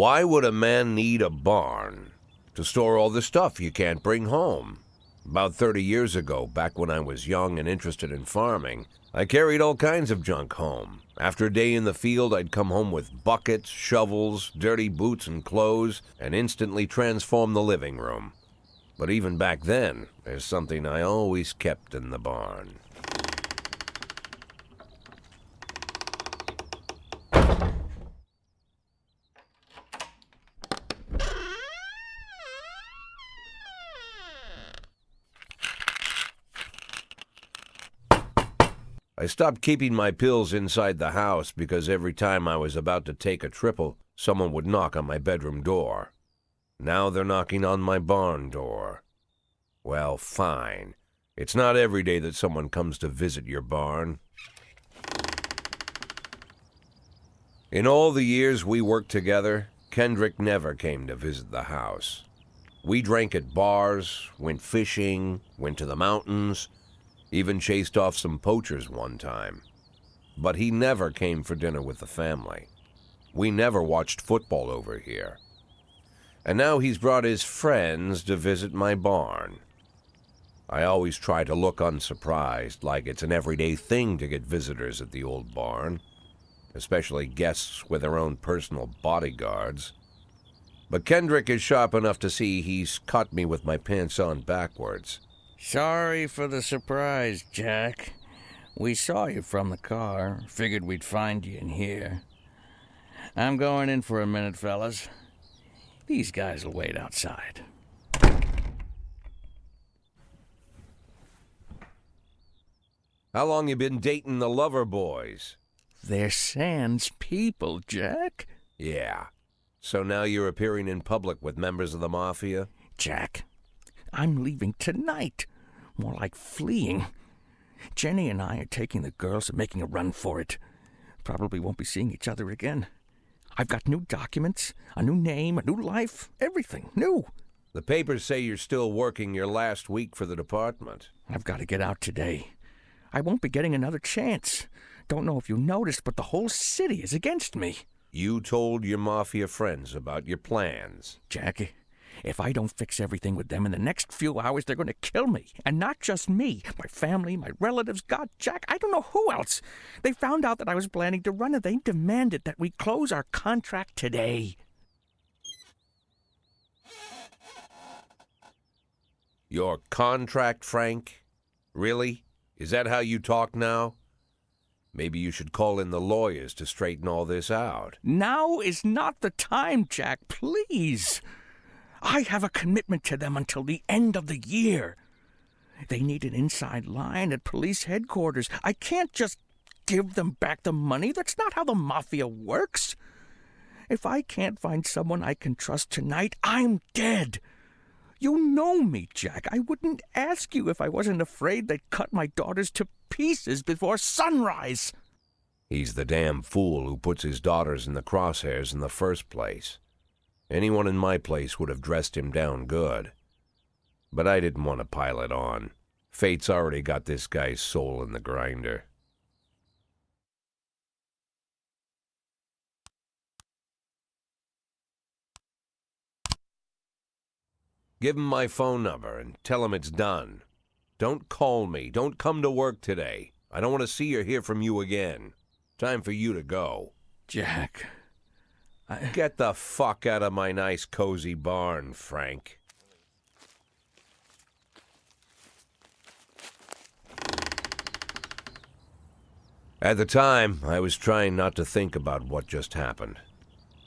Why would a man need a barn? To store all the stuff you can't bring home. About 30 years ago, back when I was young and interested in farming, I carried all kinds of junk home. After a day in the field, I'd come home with buckets, shovels, dirty boots and clothes, and instantly transform the living room. But even back then, there's something I always kept in the barn. I stopped keeping my pills inside the house because every time I was about to take a triple, someone would knock on my bedroom door. Now they're knocking on my barn door. Well, fine. It's not every day that someone comes to visit your barn. In all the years we worked together, Kendrick never came to visit the house. We drank at bars, went fishing, went to the mountains, even chased off some poachers one time. But he never came for dinner with the family. We never watched football over here. And now he's brought his friends to visit my barn. I always try to look unsurprised, like it's an everyday thing to get visitors at the old barn, especially guests with their own personal bodyguards. But Kendrick is sharp enough to see he's caught me with my pants on backwards. Sorry for the surprise, Jack. We saw you from the car. Figured we'd find you in here. I'm going in for a minute, fellas. These guys will wait outside. How long you been dating the lover boys? They're Sans people, Jack. Yeah. So now you're appearing in public with members of the Mafia? Jack, I'm leaving tonight. More like fleeing. Jenny and I are taking the girls and making a run for it. Probably won't be seeing each other again. I've got new documents, a new name, a new life, everything new. The papers say you're still working your last week for the department. I've got to get out today. I won't be getting another chance. Don't know if you noticed, but the whole city is against me. You told your Mafia friends about your plans. Jackie, if I don't fix everything with them in the next few hours, they're going to kill me. And not just me. My family, my relatives, God, Jack, I don't know who else. They found out that I was planning to run and they demanded that we close our contract today. Your contract, Frank? Really? Is that how you talk now? Maybe you should call in the lawyers to straighten all this out. Now is not the time, Jack, please. I have a commitment to them until the end of the year. They need an inside line at police headquarters. I can't just give them back the money. That's not how the Mafia works. If I can't find someone I can trust tonight, I'm dead. You know me, Jack. I wouldn't ask you if I wasn't afraid they'd cut my daughters to pieces before sunrise. He's the damn fool who puts his daughters in the crosshairs in the first place. Anyone in my place would have dressed him down good. But I didn't want to pile it on. Fate's already got this guy's soul in the grinder. Give him my phone number and tell him it's done. Don't call me. Don't come to work today. I don't want to see or hear from you again. Time for you to go. Jack, Get the fuck out of my nice cozy barn, Frank. At the time, I was trying not to think about what just happened.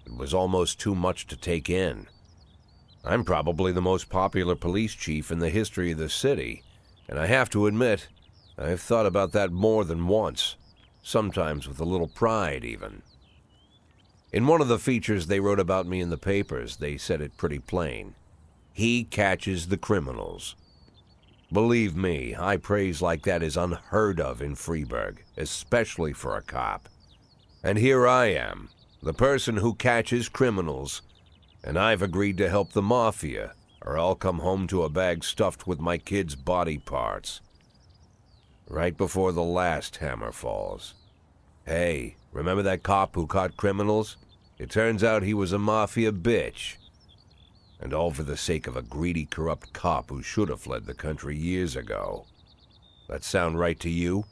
It was almost too much to take in. I'm probably the most popular police chief in the history of the city, and I have to admit, I've thought about that more than once, sometimes with a little pride even. In one of the features they wrote about me in the papers, they said it pretty plain. He catches the criminals. Believe me, high praise like that is unheard of in Freeburg, especially for a cop. And here I am, the person who catches criminals, and I've agreed to help the Mafia, or I'll come home to a bag stuffed with my kids' body parts. Right before the last hammer falls. Hey, remember that cop who caught criminals? It turns out he was a mafia bitch. And all for the sake of a greedy, corrupt cop who should have fled the country years ago. That sound right to you?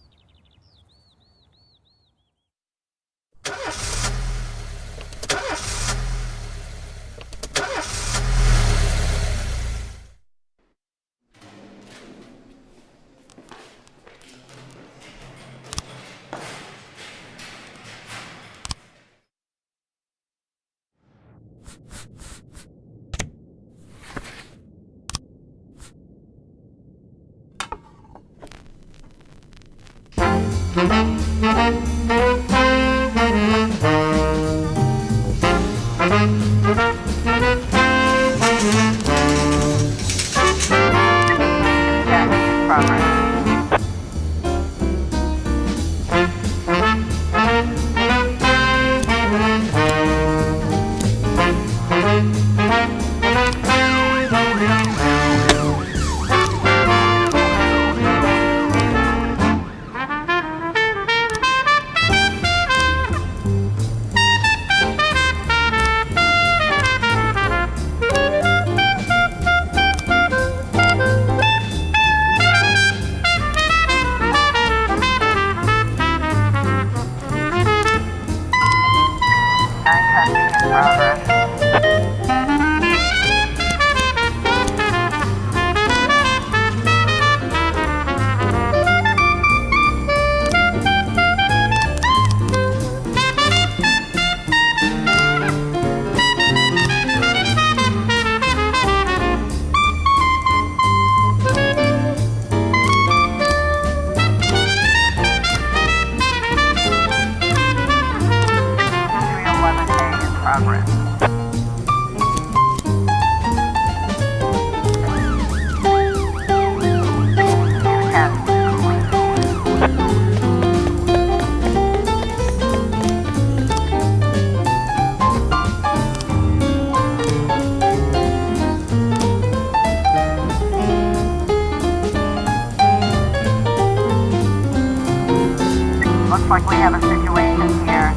Looks like we have a situation here.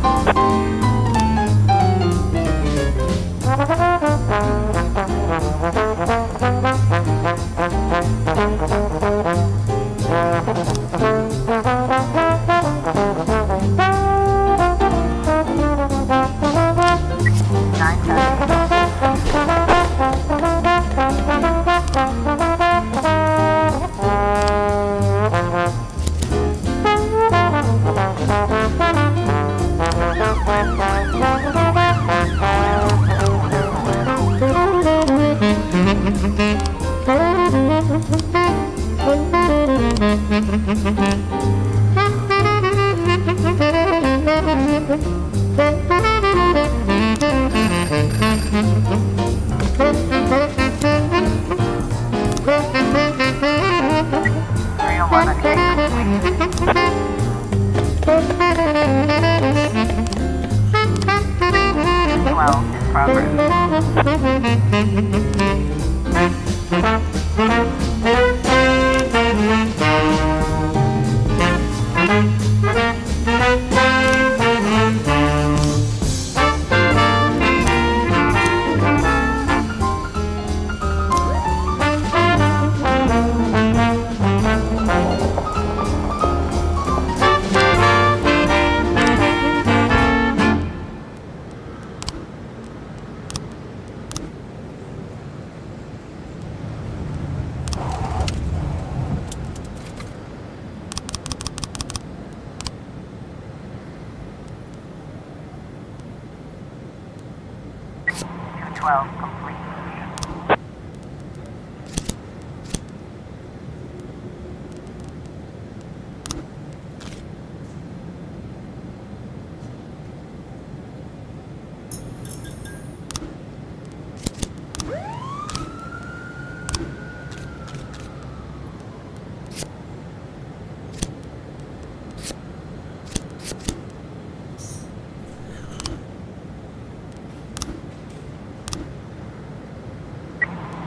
Complete.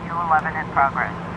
Q11 in progress.